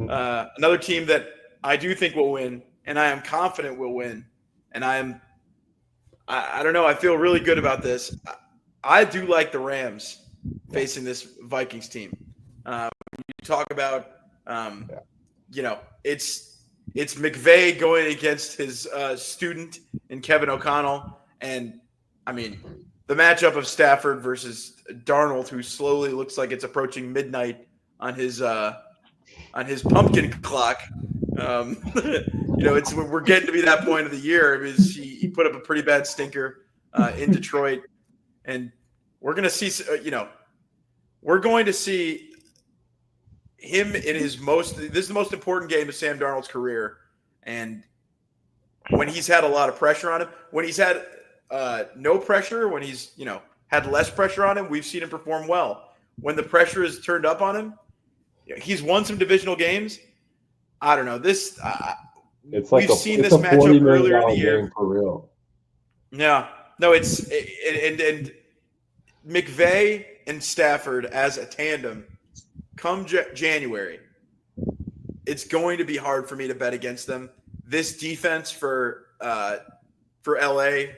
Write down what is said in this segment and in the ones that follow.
Another team that I do think will win, and I am confident will win, and I don't know. I feel really good about this. I do like the Rams facing this Vikings team. You talk about, it's McVay going against his student in Kevin O'Connell, and I mean the matchup of Stafford versus Darnold, who slowly looks like it's approaching midnight on his pumpkin clock. We're getting to be that point of the year because he put up a pretty bad stinker in Detroit, and we're going to see him in his most. This is the most important game of Sam Darnold's career, and when he's had a lot of pressure on him, when he's had no pressure, when he's had less pressure on him, we've seen him perform well. When the pressure is turned up on him, he's won some divisional games. I don't know this. We've seen this matchup earlier in the year. For real. No, and McVay and Stafford as a tandem come January. It's going to be hard for me to bet against them. This defense for LA,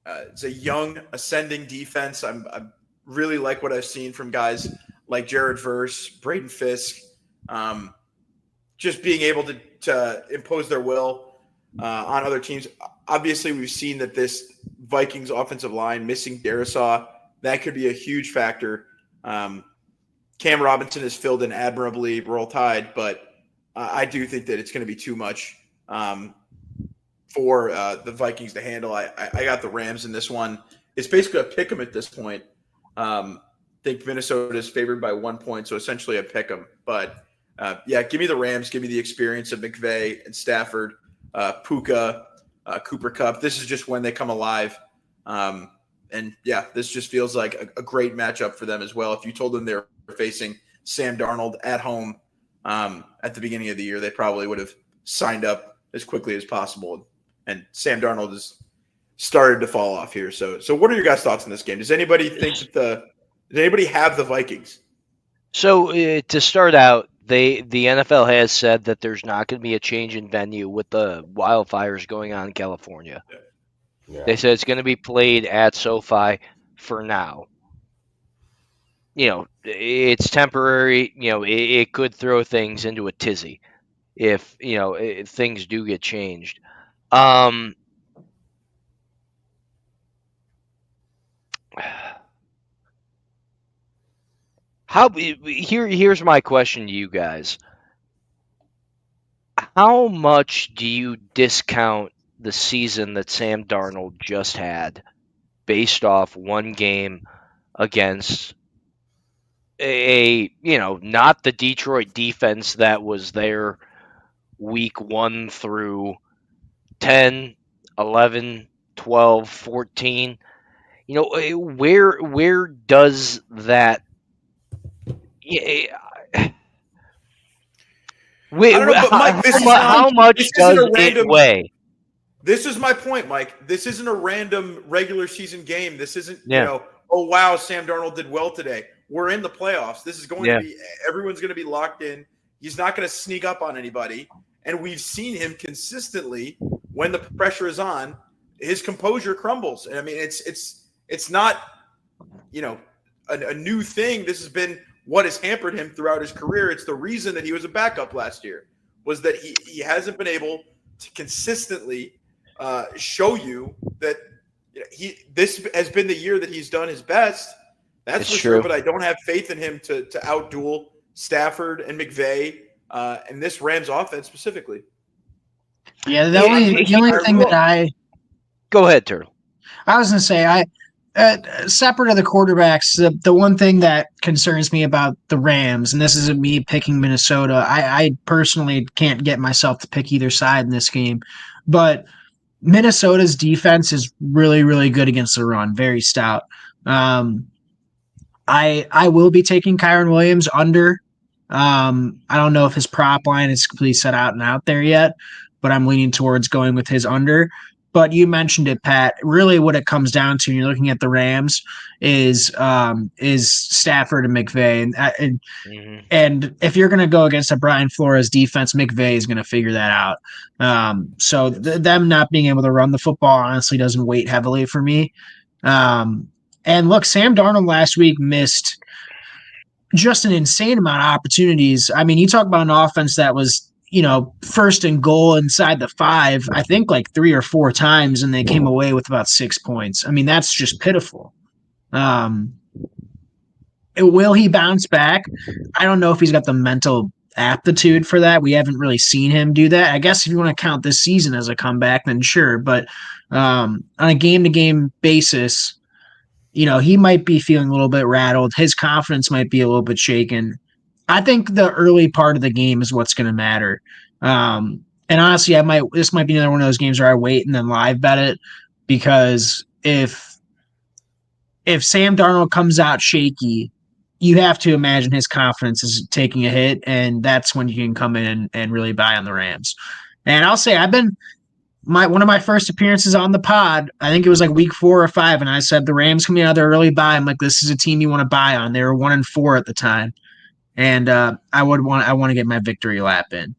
it's a young ascending defense. I really like what I've seen from guys like Jared Verse, Braden Fisk, just being able to impose their will on other teams. Obviously, we've seen that this Vikings offensive line missing Darisaw, that could be a huge factor. Cam Robinson has filled in admirably, Roll Tide, but I do think that it's going to be too much for the Vikings to handle. I got the Rams in this one. It's basically a pick 'em at this point. I think Minnesota is favored by 1 point, so essentially a pick 'em. But give me the Rams. Give me the experience of McVay and Stafford, Puka, Cooper Kupp. This is just when they come alive. This just feels like a great matchup for them as well. If you told them they're facing Sam Darnold at home at the beginning of the year, they probably would have signed up as quickly as possible. And Sam Darnold has started to fall off here. So what are your guys' thoughts on this game? Does anybody think that does anybody have the Vikings? So to start out, the NFL has said that there's not going to be a change in venue with the wildfires going on in California. Yeah. They said it's going to be played at SoFi for now. It's temporary. It could throw things into a tizzy if things do get changed. Here's my question to you guys. How much do you discount the season that Sam Darnold just had based off one game against not the Detroit defense that was there week 1 through 10, 11, 12, 14? Where does that Mike, how much does it weigh? This is my point, Mike. This isn't a random regular season game. This isn't, oh, wow, Sam Darnold did well today. We're in the playoffs. This is going to be – everyone's going to be locked in. He's not going to sneak up on anybody. And we've seen him consistently when the pressure is on, his composure crumbles. And, I mean, it's not, a new thing. This has been what has hampered him throughout his career. It's the reason that he was a backup last year, was that he hasn't been able to consistently show you that this has been the year that he's done his best. That's for sure. But I don't have faith in him to outduel Stafford and McVay and this Rams offense specifically. Yeah, the only thing that I go ahead, Turtle. I was going to say separate of the quarterbacks, the one thing that concerns me about the Rams, and this isn't me picking Minnesota, I personally can't get myself to pick either side in this game, but Minnesota's defense is really, really good against the run, very stout. I will be taking Kyren Williams under. I don't know if his prop line is completely set out and out there yet, but I'm leaning towards going with his under. But you mentioned it, Pat. Really, what it comes down to, when you're looking at the Rams, is Stafford and McVay, and if you're going to go against a Brian Flores defense, McVay is going to figure that out. So them not being able to run the football honestly doesn't weight heavily for me. And look, Sam Darnold last week missed just an insane amount of opportunities. I mean, you talk about an offense that was, first and goal inside the 5, I think like 3 or 4 times, and they came away with about 6 points. I mean, that's just pitiful. Will he bounce back? I don't know if he's got the mental aptitude for that. We haven't really seen him do that. I guess if you want to count this season as a comeback, then sure. But on a game-to-game basis, he might be feeling a little bit rattled. His confidence might be a little bit shaken. I think the early part of the game is what's going to matter. And honestly, this might be another one of those games where I wait and then live bet it, because if Sam Darnold comes out shaky, you have to imagine his confidence is taking a hit, and that's when you can come in and really buy on the Rams. And I'll say I've been one of my first appearances on the pod, I think it was like week 4 or 5, and I said the Rams coming out of their early bye. I'm like, this is a team you want to buy on. They were 1-4 at the time, and I want to get my victory lap in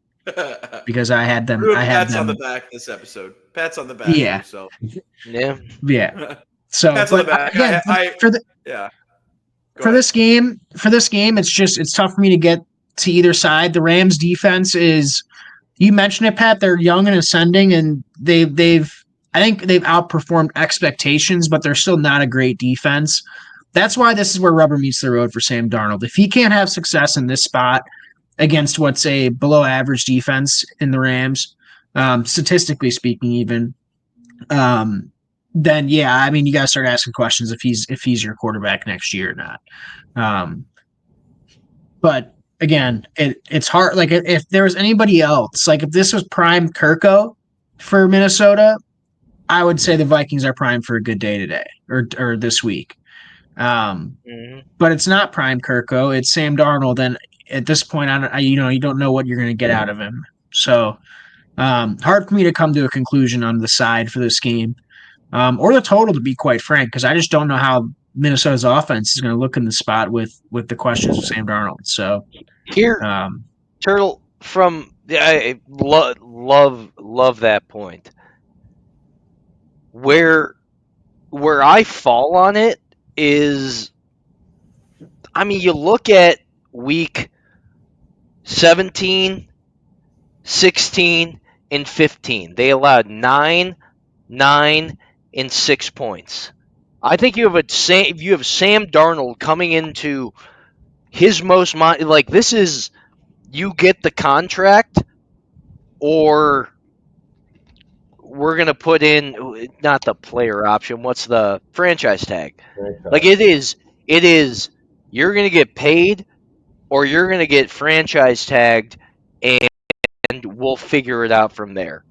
because I had them. Pats on the back this episode. Pats on the back. Yeah. Yeah. So, Pats on the back. Again, for this game, it's tough for me to get to either side. The Rams defense is. You mentioned it, Pat. They're young and ascending, and I think they've outperformed expectations, but they're still not a great defense. That's why this is where rubber meets the road for Sam Darnold. If he can't have success in this spot against what's a below average defense in the Rams, statistically speaking, even, then yeah, I mean, you got to start asking questions if he's your quarterback next year or not. But again, it's hard. Like if there was anybody else, like if this was prime Kirko for Minnesota, I would say the Vikings are prime for a good day today or this week. But it's not prime Kirko. It's Sam Darnold, and at this point, you don't know what you're going to get out of him. So hard for me to come to a conclusion on the side for this game, or the total, to be quite frank, because I just don't know how Minnesota's offense is going to look in the spot with the questions of Sam Darnold. So here, Turtle, I love that point. Where I fall on it is, I mean, you look at week 17, 16, and 15. They allowed 9, 9, and 6 points. I think you have Sam Darnold coming into his most like, this is, you get the contract, or we're gonna put in not the player option. What's the franchise tag? Like it is. You're gonna get paid, or you're gonna get franchise tagged, and we'll figure it out from there.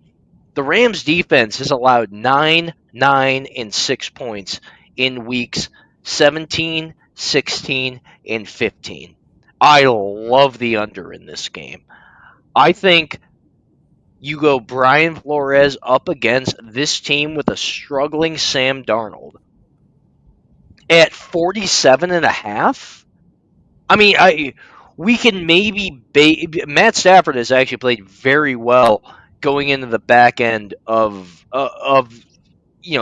The Rams defense has allowed 9, 9, and 6 points in weeks 17, 16, and 15. I love the under in this game. I think you go Brian Flores up against this team with a struggling Sam Darnold at 47.5. I mean, we can maybe Matt Stafford has actually played very well going into the back end of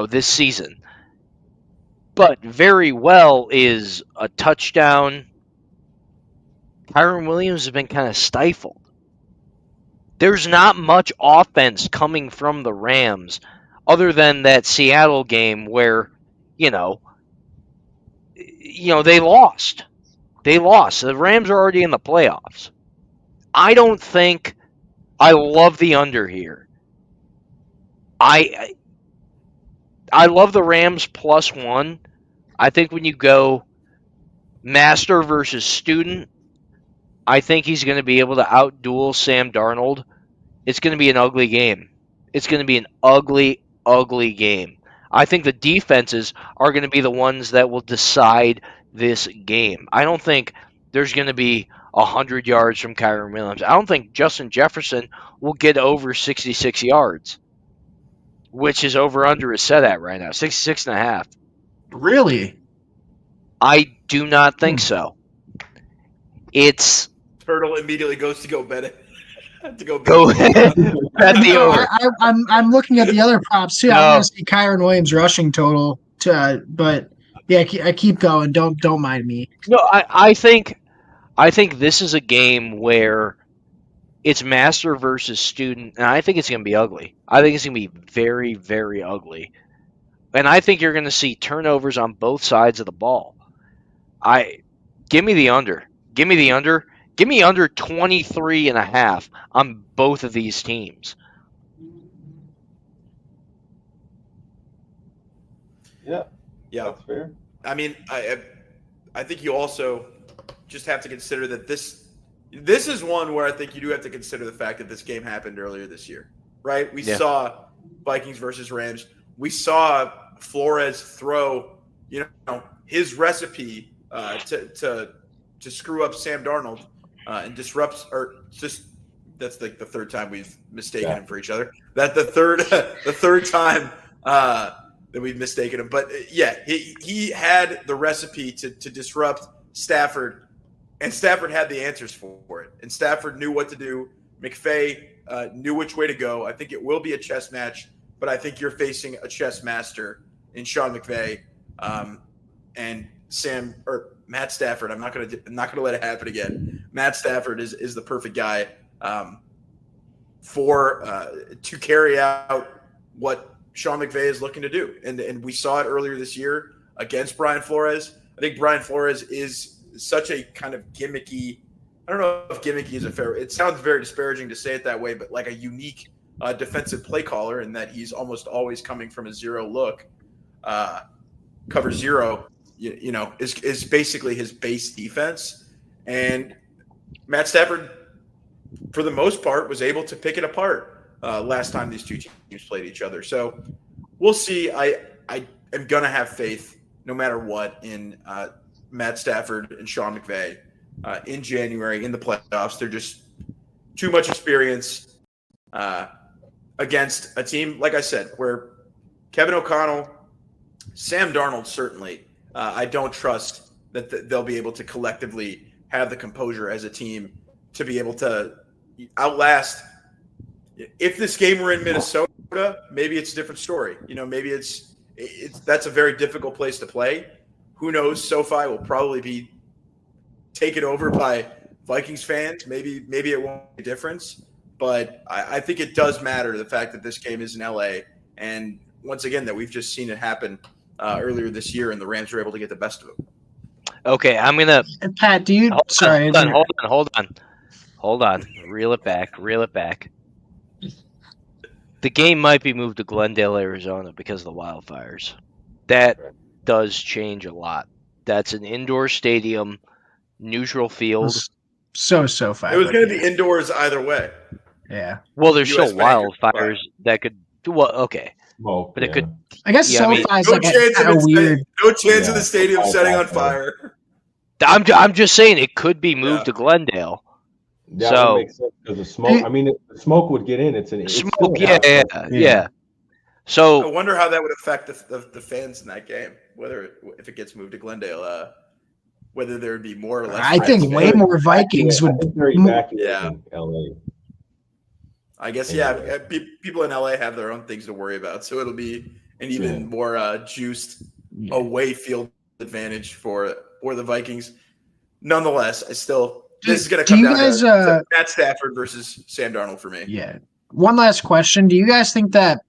this season, but very well is a touchdown. Kyren Williams has been kind of stifled. There's not much offense coming from the Rams other than that Seattle game where, they lost. They lost. The Rams are already in the playoffs. I don't think I love the under here. I love the Rams +1. I think when you go master versus student, I think he's going to be able to outduel Sam Darnold. It's going to be an ugly game. It's going to be an ugly, ugly game. I think the defenses are going to be the ones that will decide this game. I don't think there's going to be 100 yards from Kyren Williams. I don't think Justin Jefferson will get over 66 yards. which is over-under is set at right now, 66.5. Really? I do not think so. It's Turtle immediately goes to go bet it. To go go bet bet the No, over. I'm looking at the other props too. I No. want to see Kyron Williams rushing total. But yeah, I keep going. Don't mind me. No, I think this is a game where it's master versus student, and I think it's going to be ugly. I think it's going to be very, very ugly. And I think you're going to see turnovers on both sides of the ball. Give me the under. Give me the under. Give me under 23.5 on both of these teams. Yeah. That's fair. I mean, I think you also just have to consider that this is one where I think you do have to consider the fact that this game happened earlier this year, right? We saw Vikings versus Rams. We saw Flores throw, his recipe to screw up Sam Darnold and disrupts, or just that's like the third time we've mistaken him for each other. That the third time that we've mistaken him. But he had the recipe to disrupt Stafford, and Stafford had the answers for it. And Stafford knew what to do. McVay knew which way to go. I think it will be a chess match, but I think you're facing a chess master in Sean McVay and Matt Stafford. I'm not gonna let it happen again. Matt Stafford is the perfect guy to carry out what Sean McVay is looking to do. And we saw it earlier this year against Brian Flores. I think Brian Flores is such a kind of gimmicky, I don't know if gimmicky is it sounds very disparaging to say it that way, but like a unique defensive play caller, in that he's almost always coming from a zero look. Cover zero, is basically his base defense. And Matt Stafford, for the most part, was able to pick it apart last time these two teams played each other. So we'll see. I am going to have faith, no matter what, in Matt Stafford and Sean McVay in January in the playoffs. They're just too much experience against a team, like I said, where Kevin O'Connell, Sam Darnold, certainly, I don't trust that they'll be able to collectively have the composure as a team to be able to outlast. If this game were in Minnesota, maybe it's a different story. Maybe it's that's a very difficult place to play. Who knows? SoFi will probably be taken over by Vikings fans. Maybe it won't make a difference. But I think it does matter, the fact that this game is in LA. And once again, that we've just seen it happen earlier this year, and the Rams were able to get the best of them. Okay, I'm going to... Pat, do you... Sorry. Hold on. Reel it back. The game might be moved to Glendale, Arizona because of the wildfires. That does change a lot. That's an indoor stadium, neutral field. So far. It was going to be indoors either way. Yeah. Well, there's still wildfires that could... Well, okay. Smoke, but it could... I guess SoFi is no like chance a weird... No chance of the stadium setting on fire. I'm just saying it could be moved to Glendale. That would make sense because the smoke. I mean, the smoke would get in. It's smoke. Yeah. So I wonder how that would affect the fans in that game. If it gets moved to Glendale, whether there would be more or less. I think way more Vikings would. They're evacuating LA. I guess people in LA have their own things to worry about, so it'll be an even more juiced away field advantage for the Vikings. Nonetheless, this is going to come down to Matt Stafford versus Sam Darnold for me. Yeah. One last question: do you guys think that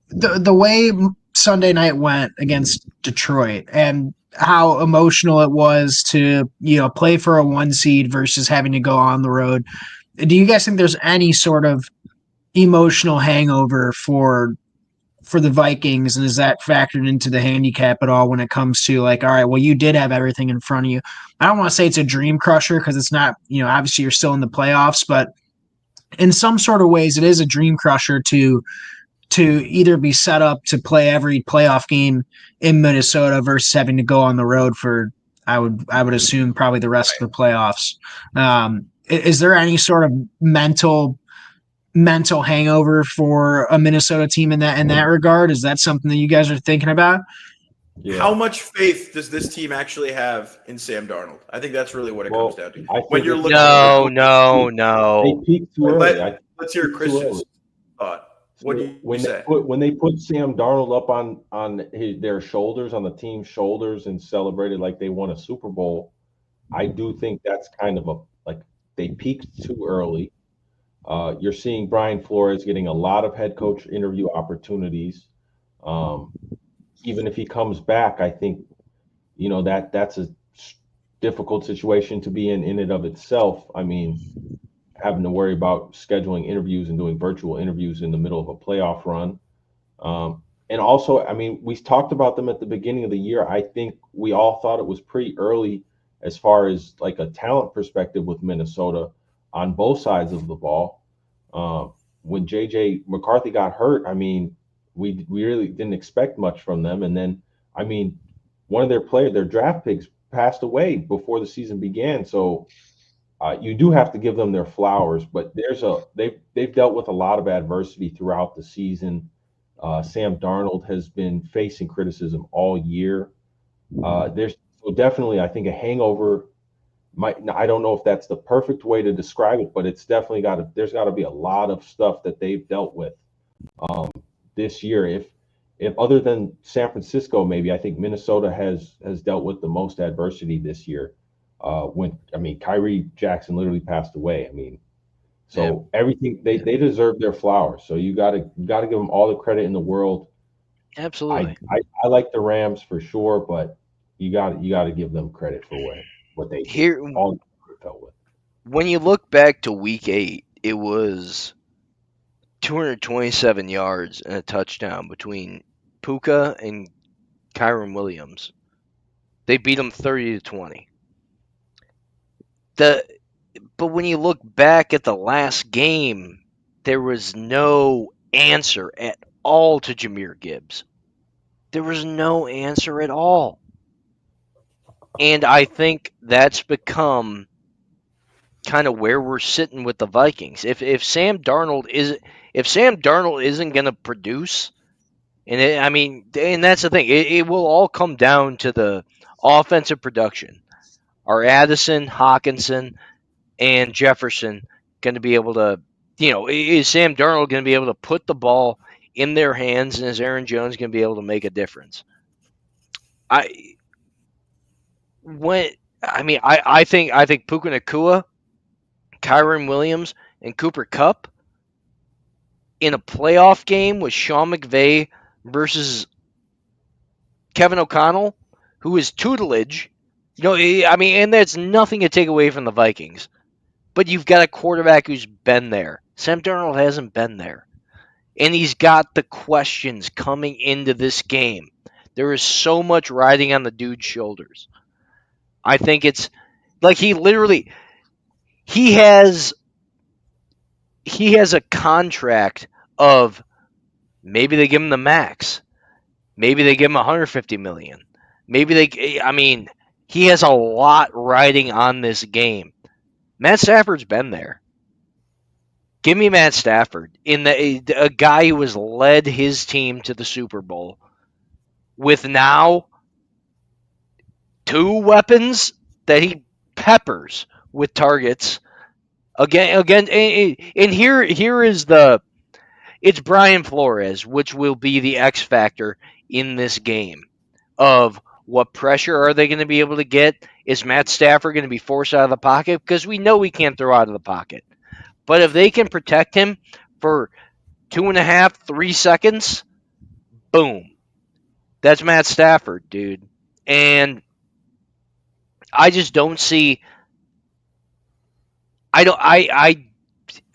the way Sunday night went against Detroit and how emotional it was to play for a 1 seed versus having to go on the road, do you guys think there's any sort of emotional hangover for the Vikings, and is that factored into the handicap at all when it comes to all right, well, you did have everything in front of you? I don't want to say it's a dream crusher because it's not, obviously you're still in the playoffs, but in some sort of ways it is a dream crusher to either be set up to play every playoff game in Minnesota versus having to go on the road for, I would assume, probably the rest of the playoffs. Is there any sort of mental mental hangover for a Minnesota team in that regard? Is that something that you guys are thinking about? Yeah. How much faith does this team actually have in Sam Darnold? I think that's really what it comes down to. When you're looking no. They peaked too early. Let's hear Christian's thought. What do you say? When they put Sam Darnold up on their shoulders, on the team's shoulders, and celebrated like they won a Super Bowl, I do think that's kind of they peaked too early. You're seeing Brian Flores getting a lot of head coach interview opportunities. Even if he comes back, I think, that's a difficult situation to be in and of itself. I mean, having to worry about scheduling interviews and doing virtual interviews in the middle of a playoff run. And also, I mean, we talked about them at the beginning of the year. I think we all thought it was pretty early as far as like a talent perspective with Minnesota on both sides of the ball. When JJ McCarthy got hurt, I mean, we really didn't expect much from them. And then, I mean, one of their draft picks passed away before the season began. So you do have to give them their flowers, but they've dealt with a lot of adversity throughout the season. Sam Darnold has been facing criticism all year. There's definitely, I think, a hangover. I don't know if that's the perfect way to describe it, but it's definitely there's got to be a lot of stuff that they've dealt with this year. If other than San Francisco, maybe, I think Minnesota has dealt with the most adversity this year. Kyrie Jackson literally passed away. I mean, so everything they deserve their flowers. So you got to give them all the credit in the world. Absolutely. I like the Rams for sure, but you got to give them credit for what they all felt with. When you look back to Week 8, it was 227 yards and a touchdown between Puka and Kyron Williams. They beat them 30-20. But when you look back at the last game, there was no answer at all to Jahmyr Gibbs. There was no answer at all. And I think that's become kind of where we're sitting with the Vikings. If Sam Darnold isn't going to produce, and that's the thing, it will all come down to the offensive production. Are Addison, Hawkinson, and Jefferson going to be able to, is Sam Darnold going to be able to put the ball in their hands, and is Aaron Jones going to be able to make a difference? I think Puka Nacua, Kyron Williams, and Cooper Kupp in a playoff game with Sean McVay versus Kevin O'Connell, who is tutelage, and that's nothing to take away from the Vikings. But you've got a quarterback who's been there. Sam Darnold hasn't been there. And he's got the questions coming into this game. There is so much riding on the dude's shoulders. I think it's like he has a contract of maybe they give him the max. Maybe they give him $150 million. He has a lot riding on this game. Matt Stafford's been there. Give me Matt Stafford, a guy who has led his team to the Super Bowl with now 2 weapons that he peppers with targets. Again, and here is it's Brian Flores, which will be the X factor in this game of what pressure are they going to be able to get? Is Matt Stafford going to be forced out of the pocket? Because we know he can't throw out of the pocket. But if they can protect him for 2.5, 3 seconds, boom. That's Matt Stafford, dude. And I just don't see.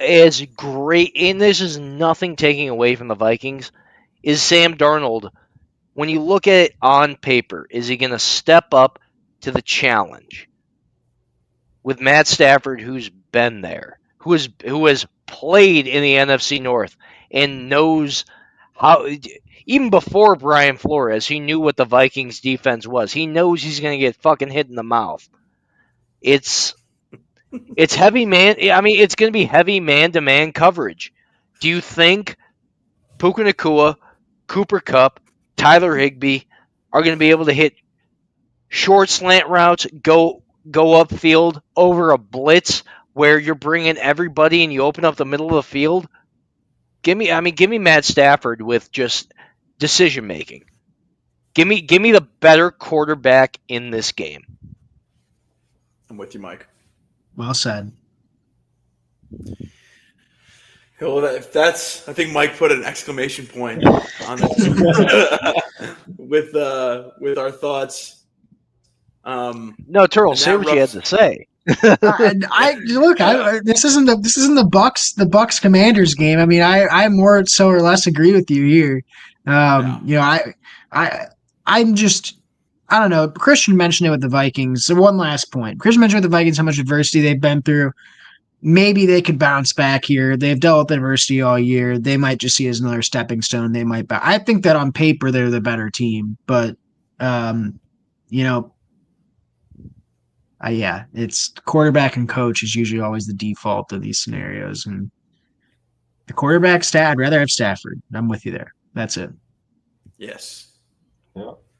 As great, and this is nothing taking away from the Vikings, is Sam Darnold. When you look at it on paper, is he going to step up to the challenge with Matt Stafford, who's been there, who has played in the NFC North and knows how? Even before Brian Flores, he knew what the Vikings defense was. He knows he's going to get fucking hit in the mouth. It's heavy man. It's going to be heavy man-to-man coverage Do you think Puka Nacua, Cooper Kupp, Tyler Higbee are going to be able to hit short slant routes, go upfield over a blitz where you're bringing everybody and you open up the middle of the field? Give me Matt Stafford with just decision making. Give me the better quarterback in this game. I'm with you, Mike. Well said. Well, I think Mike put an exclamation point on that with our thoughts. No, Turtle, say what you had to say. This isn't the Bucks Commanders game. I mean, I more so or less agree with you here. I'm just, I don't know. Christian mentioned it with the Vikings. So one last point. Christian mentioned with the Vikings how much adversity they've been through. Maybe they could bounce back here. They've dealt with adversity all year. They might just see it as another stepping stone. They might. I think that on paper they're the better team, but it's quarterback and coach is usually always the default of these scenarios. And the quarterback I'd rather have Stafford. I'm with you there. That's it. Yes. Yeah.